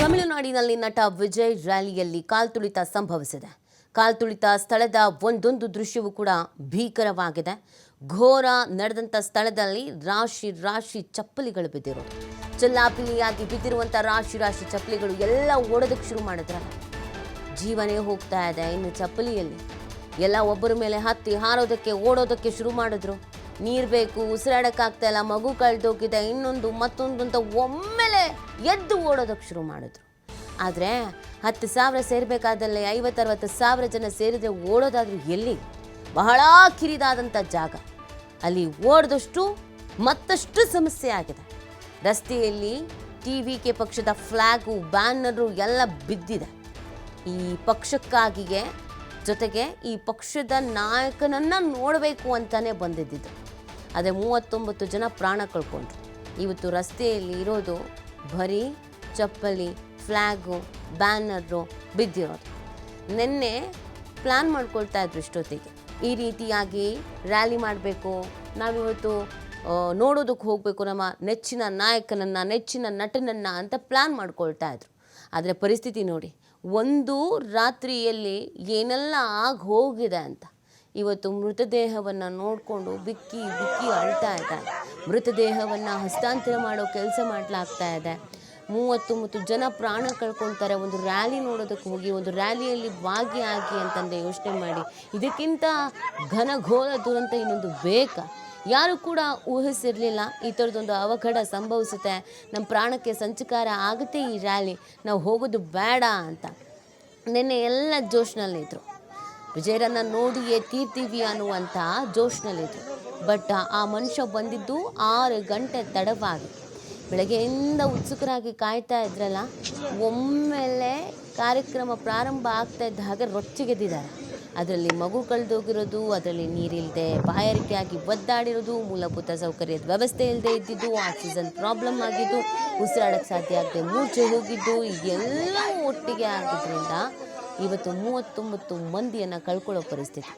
ತಮಿಳುನಾಡಿನಲ್ಲಿ ನಟ ವಿಜಯ್ ರ್ಯಾಲಿಯಲ್ಲಿ ಕಾಲ್ತುಳಿತ ಸಂಭವಿಸಿದೆ. ಕಾಲ್ತುಳಿತ ಸ್ಥಳದ ಒಂದೊಂದು ದೃಶ್ಯವೂ ಕೂಡ ಭೀಕರವಾಗಿದೆ. ಘೋರ ನಡೆದಂಥ ಸ್ಥಳದಲ್ಲಿ ರಾಶಿ ರಾಶಿ ಚಪ್ಪಲಿಗಳು ಬಿದ್ದಿರೋದು, ಚೆಲ್ಲಾಪಿಲ್ಲಿಯಾಗಿ ಬಿದ್ದಿರುವಂಥ ರಾಶಿ ರಾಶಿ ಚಪ್ಪಲಿಗಳು ಎಲ್ಲ ಓಡೋದಕ್ಕೆ ಶುರು ಮಾಡಿದ್ರಲ್ಲ, ಜೀವನೇ ಹೋಗ್ತಾ ಇದೆ. ಇನ್ನು ಚಪ್ಪಲಿಯಲ್ಲಿ ಎಲ್ಲ ಒಬ್ಬರ ಮೇಲೆ ಹತ್ತಿ ಹಾರೋದಕ್ಕೆ ಓಡೋದಕ್ಕೆ ಶುರು ಮಾಡಿದ್ರು. ನೀರು ಬೇಕು, ಉಸಿರಾಡೋಕ್ಕಾಗ್ತಾ ಇಲ್ಲ, ಮಗು ಕಳೆದೋಗಿದೆ, ಇನ್ನೊಂದು ಮತ್ತೊಂದು ಅಂತ ಒಮ್ಮೆಲೆ ಎದ್ದು ಓಡೋದಕ್ಕೆ ಶುರು ಮಾಡಿದ್ರು. ಆದರೆ 10,000 ಸೇರಬೇಕಾದಲ್ಲಿ 50-60 ಸಾವಿರ ಜನ ಸೇರಿದರೆ ಓಡೋದಾದ್ರೂ ಎಲ್ಲಿ? ಬಹಳ ಕಿರಿದಾದಂಥ ಜಾಗ. ಅಲ್ಲಿ ಓಡಿದಷ್ಟು ಮತ್ತಷ್ಟು ಸಮಸ್ಯೆ ಆಗಿದೆ. ರಸ್ತೆಯಲ್ಲಿ TVK ಪಕ್ಷದ ಫ್ಲ್ಯಾಗು, ಬ್ಯಾನರು ಎಲ್ಲ ಬಿದ್ದಿದೆ. ಈ ಪಕ್ಷಕ್ಕಾಗಿಯೇ, ಜೊತೆಗೆ ಈ ಪಕ್ಷದ ನಾಯಕನನ್ನು ನೋಡಬೇಕು ಅಂತಲೇ ಬಂದಿದ್ದಿದ್ದು. ಅದೇ 39 ಜನ ಪ್ರಾಣ ಕಳ್ಕೊಂಡ್ರು. ಇವತ್ತು ರಸ್ತೆಯಲ್ಲಿ ಇರೋದು ಬರೀ ಚಪ್ಪಲಿ, ಫ್ಲ್ಯಾಗು, ಬ್ಯಾನರು ಬಿದ್ದಿರೋದು. ನಿನ್ನೆ ಪ್ಲ್ಯಾನ್ ಮಾಡ್ಕೊಳ್ತಾ ಇದ್ರು ಇಷ್ಟೊತ್ತಿಗೆ, ಈ ರೀತಿಯಾಗಿ ರ್ಯಾಲಿ ಮಾಡಬೇಕು, ನಾವಿವತ್ತು ನೋಡೋದಕ್ಕೆ ಹೋಗಬೇಕು ನಮ್ಮ ನೆಚ್ಚಿನ ನಾಯಕನನ್ನು, ನೆಚ್ಚಿನ ನಟನನ್ನು ಅಂತ ಪ್ಲ್ಯಾನ್ ಮಾಡ್ಕೊಳ್ತಾ ಇದ್ರು. ಆದರೆ ಪರಿಸ್ಥಿತಿ ನೋಡಿ, ಒಂದು ರಾತ್ರಿಯಲ್ಲಿ ಏನೆಲ್ಲ ಆಗಿ ಹೋಗಿದೆ ಅಂತ. ಇವತ್ತು ಮೃತದೇಹವನ್ನು ನೋಡಿಕೊಂಡು ಬಿಕ್ಕಿ ಬಿಕ್ಕಿ ಅಳ್ತಾ ಇದ್ದಾರೆ. ಮೃತದೇಹವನ್ನು ಹಸ್ತಾಂತರ ಮಾಡೋ ಕೆಲಸ ಮಾಡಲಾಗ್ತಾ ಇದೆ. 39 ಜನ ಪ್ರಾಣ ಕಳ್ಕೊಳ್ತಾರೆ ಒಂದು ರ್ಯಾಲಿ ನೋಡೋದಕ್ಕೆ ಹೋಗಿ, ಒಂದು ರ್ಯಾಲಿಯಲ್ಲಿ ಭಾಗಿಯಾಗಿ ಅಂತಂದರೆ ಯೋಚನೆ ಮಾಡಿ. ಇದಕ್ಕಿಂತ ಘನಘೋರ ದುರಂತ ಇನ್ನೊಂದು ಬೇಕಾ? ಯಾರು ಕೂಡ ಊಹಿಸಿರಲಿಲ್ಲ ಈ ಥರದೊಂದು ಅವಘಡ ಸಂಭವಿಸುತ್ತೆ, ನಮ್ಮ ಪ್ರಾಣಕ್ಕೆ ಸಂಚಕಾರ ಆಗುತ್ತೆ, ಈ ರ್ಯಾಲಿ ನಾವು ಹೋಗೋದು ಬೇಡ ಅಂತ. ನಿನ್ನೆ ಎಲ್ಲ ಜೋಶ್ನಲ್ಲಿದ್ದರು. ವಿಜಯರನ್ನು ನೋಡಿಯೇ ತೀರ್ತೀವಿ ಅನ್ನುವಂಥ ಜೋಶ್ನಲ್ಲಿದ್ದರು. ಬಟ್ ಆ ಮನುಷ್ಯ ಬಂದಿದ್ದು 6 ಗಂಟೆ ತಡವಾಗಿ. ಬೆಳಗ್ಗೆಯಿಂದ ಉತ್ಸುಕರಾಗಿ ಕಾಯ್ತಾ ಇದ್ರಲ್ಲ, ಒಮ್ಮೆಲೆ ಕಾರ್ಯಕ್ರಮ ಪ್ರಾರಂಭ ಆಗ್ತಾ ಇದ್ದ ಹಾಗೆ ರೊಚ್ಚಿಗೆದ್ದಿದ್ದಾರೆ. ಅದರಲ್ಲಿ ಮಗು ಕಳೆದೋಗಿರೋದು, ಅದರಲ್ಲಿ ನೀರಿಲ್ಲದೆ ಬಾಯಾರಿಕೆಯಾಗಿ ಒದ್ದಾಡಿರೋದು, ಮೂಲಭೂತ ಸೌಕರ್ಯದ ವ್ಯವಸ್ಥೆ ಇಲ್ಲದೆ ಇದ್ದಿದ್ದು, ಆಕ್ಸಿಜನ್ ಪ್ರಾಬ್ಲಮ್ ಆಗಿದ್ದು, ಉಸಿರಾಡೋಕ್ಕೆ ಸಾಧ್ಯ ಆಗದೆ ಮೂರ್ಛೆ ಹೋಗಿದ್ದು, ಇದೆಲ್ಲ ಒಟ್ಟಿಗೆ ಆಗಿದ್ದರಿಂದ ಇವತ್ತು 39 ಮಂದಿಯನ್ನು ಕಳ್ಕೊಳ್ಳೋ ಪರಿಸ್ಥಿತಿ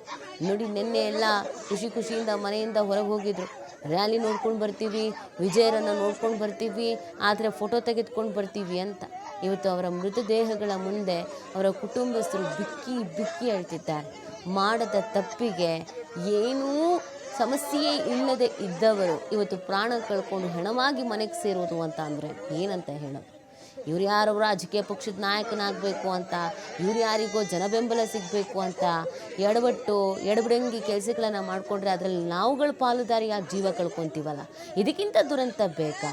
ನೋಡಿ. ನಿನ್ನೆ ಎಲ್ಲ ಖುಷಿ ಖುಷಿಯಿಂದ ಮನೆಯಿಂದ ಹೊರಗೆ ಹೋಗಿದ್ರು. ರ್ಯಾಲಿ ನೋಡ್ಕೊಂಡು ಬರ್ತೀವಿ, ವಿಜಯರನ್ನು ನೋಡ್ಕೊಂಡು ಬರ್ತೀವಿ, ಆದರೆ ಫೋಟೋ ತೆಗೆದುಕೊಂಡು ಬರ್ತೀವಿ ಅಂತ. ಇವತ್ತು ಅವರ ಮೃತದೇಹಗಳ ಮುಂದೆ ಅವರ ಕುಟುಂಬಸ್ಥರು ಬಿಕ್ಕಿ ಬಿಕ್ಕಿ ಅಳ್ತಿದ್ದಾರೆ. ಮಾಡದ ತಪ್ಪಿಗೆ ಏನೂ ಸಮಸ್ಯೆಯೇ ಇಲ್ಲದೆ ಇದ್ದವರು ಇವತ್ತು ಪ್ರಾಣ ಕಳ್ಕೊಂಡು ಹೆಣವಾಗಿ ಮನೆಗೆ ಸೇರೋದು ಅಂತ ಅಂದರೆ ಏನಂತ ಹೇಳೋದು? ಇವ್ರು ಯಾರೋ ರಾಜಕೀಯ ಪಕ್ಷದ ನಾಯಕನಾಗಬೇಕು ಅಂತ, ಇವ್ರು ಯಾರಿಗೋ ಜನಬೆಂಬಲ ಸಿಗಬೇಕು ಅಂತ ಎಡಬಿಡಂಗಿ ಕೆಲಸಗಳನ್ನು ಮಾಡಿಕೊಂಡ್ರೆ ಅದರಲ್ಲಿ ನಾವುಗಳು ಪಾಲುದಾರಿಯಾಗಿ ಜೀವ ಕಳ್ಕೊತೀವಲ್ಲ, ಇದಕ್ಕಿಂತ ದುರಂತ ಬೇಕಾ?